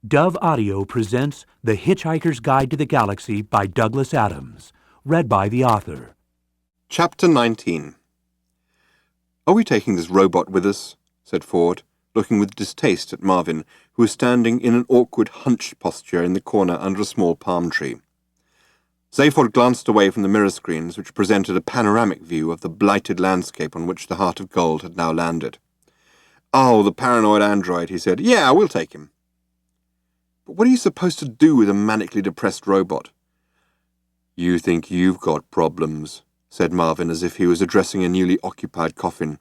Dove Audio presents The Hitchhiker's Guide to the Galaxy by Douglas Adams, read by the author. Chapter 19. "Are we taking this robot with us?" said Ford, looking with distaste at Marvin, who was standing in an awkward hunched posture in the corner under a small palm tree. Zaphod glanced away from the mirror screens, which presented a panoramic view of the blighted landscape on which the Heart of Gold had now landed. "Oh, the paranoid android," he said. "Yeah, we'll take him." "But what are you supposed to do with a manically depressed robot?" "You think you've got problems," said Marvin, as if he was addressing a newly occupied coffin.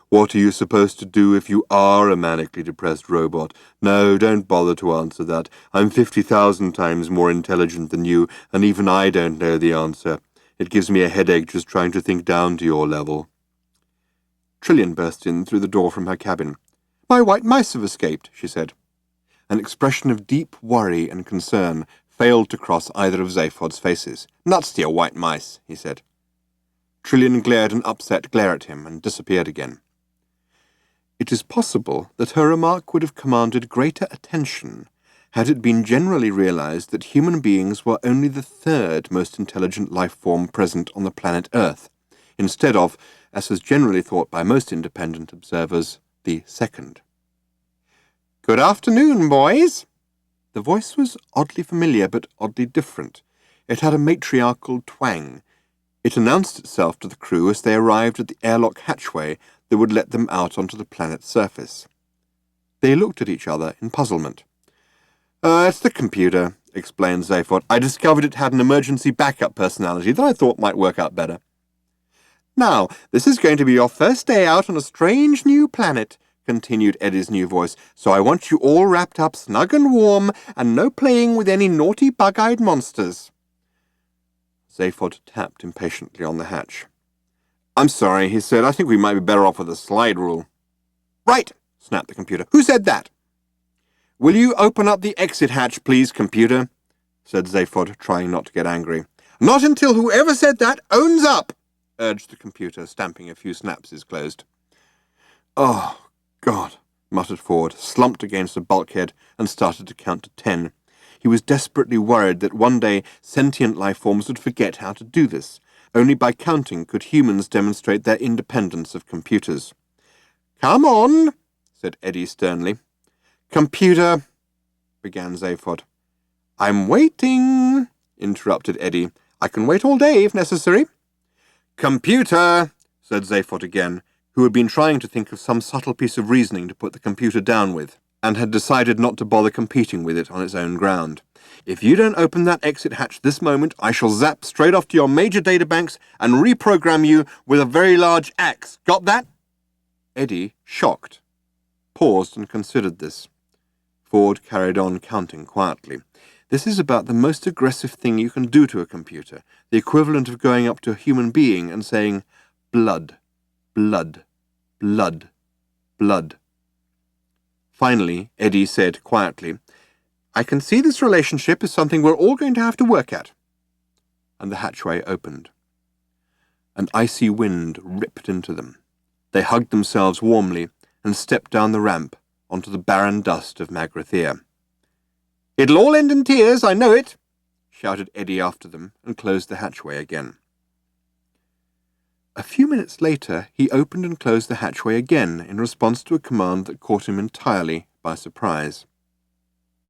"What are you supposed to do if you are a manically depressed robot? No, don't bother to answer that. I'm 50,000 times more intelligent than you, and even I don't know the answer. It gives me a headache just trying to think down to your level." Trillian burst in through the door from her cabin. "My white mice have escaped," she said. An expression of deep worry and concern failed to cross either of Zaphod's faces. "Nuts to your white mice," he said. Trillian glared an upset glare at him and disappeared again. It is possible that her remark would have commanded greater attention had it been generally realized that human beings were only the third most intelligent life form present on the planet Earth, instead of, as was generally thought by most independent observers, the second. "Good afternoon, boys." The voice was oddly familiar, but oddly different. It had a matriarchal twang. It announced itself to the crew as they arrived at the airlock hatchway that would let them out onto the planet's surface. They looked at each other in puzzlement. It's the computer," explained Zaphod. "I discovered it had an emergency backup personality that I thought might work out better." "Now, this is going to be your first day out on a strange new planet," continued Eddie's new voice, "so I want you all wrapped up snug and warm, and no playing with any naughty bug-eyed monsters." Zaphod tapped impatiently on the hatch. "I'm sorry," he said. "I think we might be better off with a slide rule." "Right," snapped the computer. "Who said that?" "Will you open up the exit hatch, please, computer?" said Zaphod, trying not to get angry. "Not until whoever said that owns up," urged the computer, stamping a few snapses closed. "Oh, God," muttered Ford, slumped against a bulkhead and started to count to 10. He was desperately worried that one day sentient life forms would forget how to do this. Only by counting could humans demonstrate their independence of computers. "Come on," said Eddie sternly. "Computer," began Zaphod. "I'm waiting," interrupted Eddie. "I can wait all day if necessary." "Computer," said Zaphod again, who had been trying to think of some subtle piece of reasoning to put the computer down with, and had decided not to bother competing with it on its own ground. "If you don't open that exit hatch this moment, I shall zap straight off to your major databanks and reprogram you with a very large axe. Got that?" Eddie, shocked, paused and considered this. Ford carried on counting quietly. "This is about the most aggressive thing you can do to a computer, the equivalent of going up to a human being and saying, 'Blood, blood, blood, blood.'" Finally, Eddie said quietly, "I can see this relationship is something we're all going to have to work at." And the hatchway opened. An icy wind ripped into them. They hugged themselves warmly and stepped down the ramp onto the barren dust of Magrathea. "It'll all end in tears, I know it," shouted Eddie after them and closed the hatchway again. A few minutes later, he opened and closed the hatchway again in response to a command that caught him entirely by surprise.